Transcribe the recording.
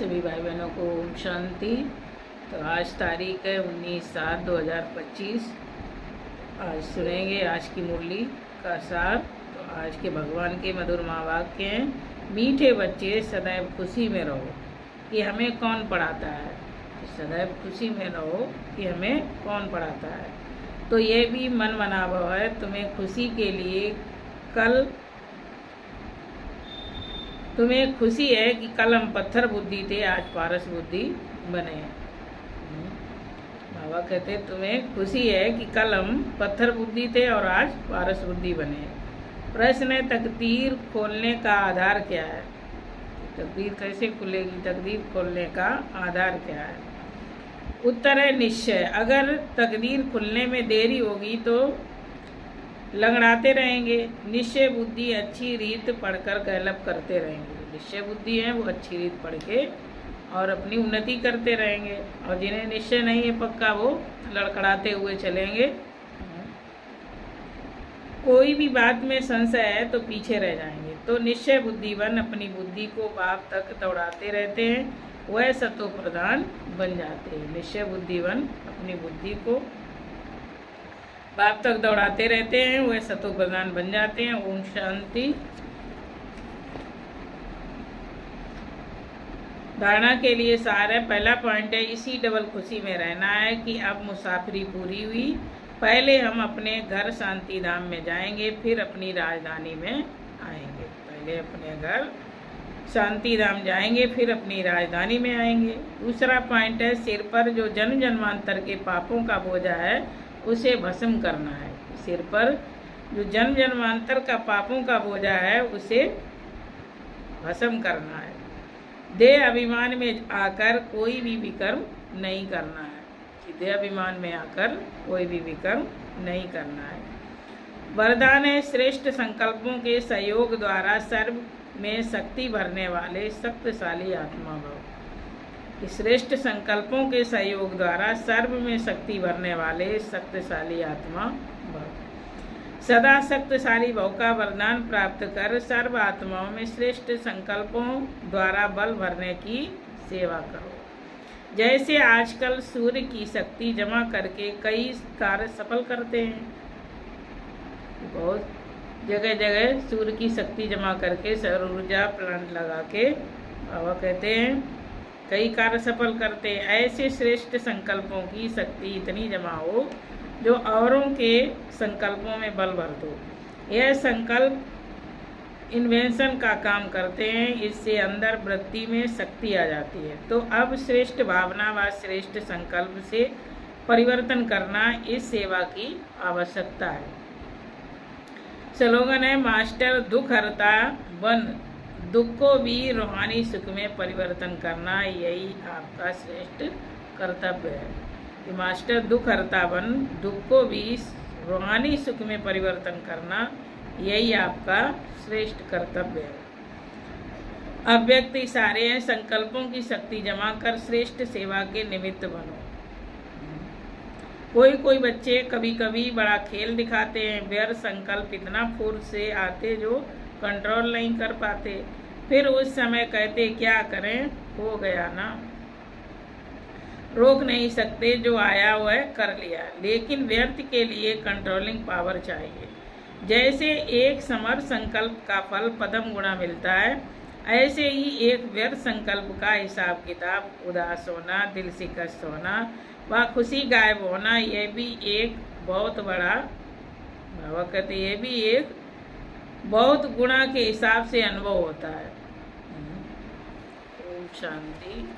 सभी भाई बहनों को ओम शांति। तो आज तारीख है 19/7/2025। आज सुनेंगे आज की मुरली का सार। तो आज के भगवान के मधुर वाक्य हैं, मीठे बच्चे सदैव खुशी में रहो कि हमें कौन पढ़ाता है। सदैव खुशी में रहो कि हमें कौन पढ़ाता है। तो ये भी मन मनावा है तुम्हें खुशी के लिए। तुम्हें खुशी है कि कल हम पत्थर बुद्धि थे, आज पारस बुद्धि बने हैं। बाबा कहते तुम्हें खुशी है कि कल हम पत्थर बुद्धि थे और आज पारस बुद्धि बने हैं। प्रश्न है, तकदीर खोलने का आधार क्या है? तकदीर कैसे खुलेगी? तकदीर खोलने का आधार क्या है? उत्तर है निश्चय। अगर तकदीर खुलने में देरी होगी तो लंगड़ाते रहेंगे। निश्चय बुद्धि अच्छी रीत पढ़कर डेवलप करते रहेंगे। निश्चय बुद्धि है वो अच्छी रीत पढ़ के और अपनी उन्नति करते रहेंगे, और जिन्हें निश्चय नहीं है पक्का वो लड़खड़ाते हुए चलेंगे। कोई भी बात में संशय है तो पीछे रह जाएंगे। तो निश्चय बुद्धिवन अपनी बुद्धि को बाप तक दौड़ाते रहते हैं, वह सतो प्रधान बन जाते हैं। निश्चय बुद्धिवन अपनी बुद्धि को बाप तक दौड़ाते रहते हैं, वह सतो प्रधान बन जाते हैं। ओम शांति। धारणा के लिए सार है। पहला पॉइंट है, इसी डबल खुशी में रहना है कि अब मुसाफिरी पूरी हुई। पहले हम अपने घर शांति धाम में जाएंगे, फिर अपनी राजधानी में आएंगे। पहले अपने घर शांति धाम जाएंगे, फिर अपनी राजधानी में आएंगे। दूसरा पॉइंट है, सिर पर जो जन्म जन्मांतर के पापों का बोझा है उसे भस्म करना है। सिर पर जो जन्म जन्मांतर का पापों का बोझा है उसे भस्म करना है। देह अभिमान में आकर कोई भी विकर्म नहीं करना है। कि देह अभिमान में आकर कोई भी विकर्म नहीं करना है। वरदान है, श्रेष्ठ संकल्पों के सहयोग द्वारा सर्व में शक्ति भरने वाले शक्तिशाली आत्मा भव। श्रेष्ठ संकल्पों के सहयोग द्वारा सर्व में शक्ति भरने वाले शक्तिशाली आत्मा भव। सदा शक्तिशाली भव का वरदान प्राप्त कर सर्व आत्माओं में श्रेष्ठ संकल्पों द्वारा बल भरने की सेवा करो। जैसे आजकल सूर्य की शक्ति जमा करके कई कार्य सफल करते हैं। बहुत जगह जगह सूर्य की शक्ति जमा करके सौर ऊर्जा प्लांट लगा के बाबा कहते हैं कई कार्य सफल करते हैं। ऐसे श्रेष्ठ संकल्पों की शक्ति इतनी जमा हो जो औरों के संकल्पों में बल भर दो। यह संकल्प इन्वेंशन का काम करते हैं, इससे अंदर वृत्ति में शक्ति आ जाती है। तो अब श्रेष्ठ भावना व श्रेष्ठ संकल्प से परिवर्तन करना इस सेवा की आवश्यकता है। स्लोगन है, मास्टर दुख हरता बन, दुख को भी रूहानी सुख में परिवर्तन करना यही आपका श्रेष्ठ कर्तव्य है। कि मास्टर दुख हरता बन, दुख को भी रूहानी सुख में परिवर्तन करना यही आपका श्रेष्ठ कर्तव्य है। अव्यक्त इशारे हैं, संकल्पों की शक्ति जमा कर श्रेष्ठ सेवा के निमित्त बनो। कोई बच्चे कभी कभी बड़ा खेल दिखाते हैं, व्यर्थ संकल्प इतना फोर्स से आते जो कंट्रोल नहीं कर पाते। फिर उस समय कहते क्या करें, हो गया ना, रोक नहीं सकते, जो आया वह कर लिया। लेकिन व्यर्थ के लिए कंट्रोलिंग पावर चाहिए। जैसे एक समर संकल्प का फल पद्म गुणा मिलता है, ऐसे ही एक व्यर्थ संकल्प का हिसाब किताब, उदास होना, दिल शिकस्त होना व खुशी गायब होना, यह भी एक बहुत बड़ा बाबा कहते ये भी एक बहुत गुणा के हिसाब से अनुभव होता है। ओम शांति।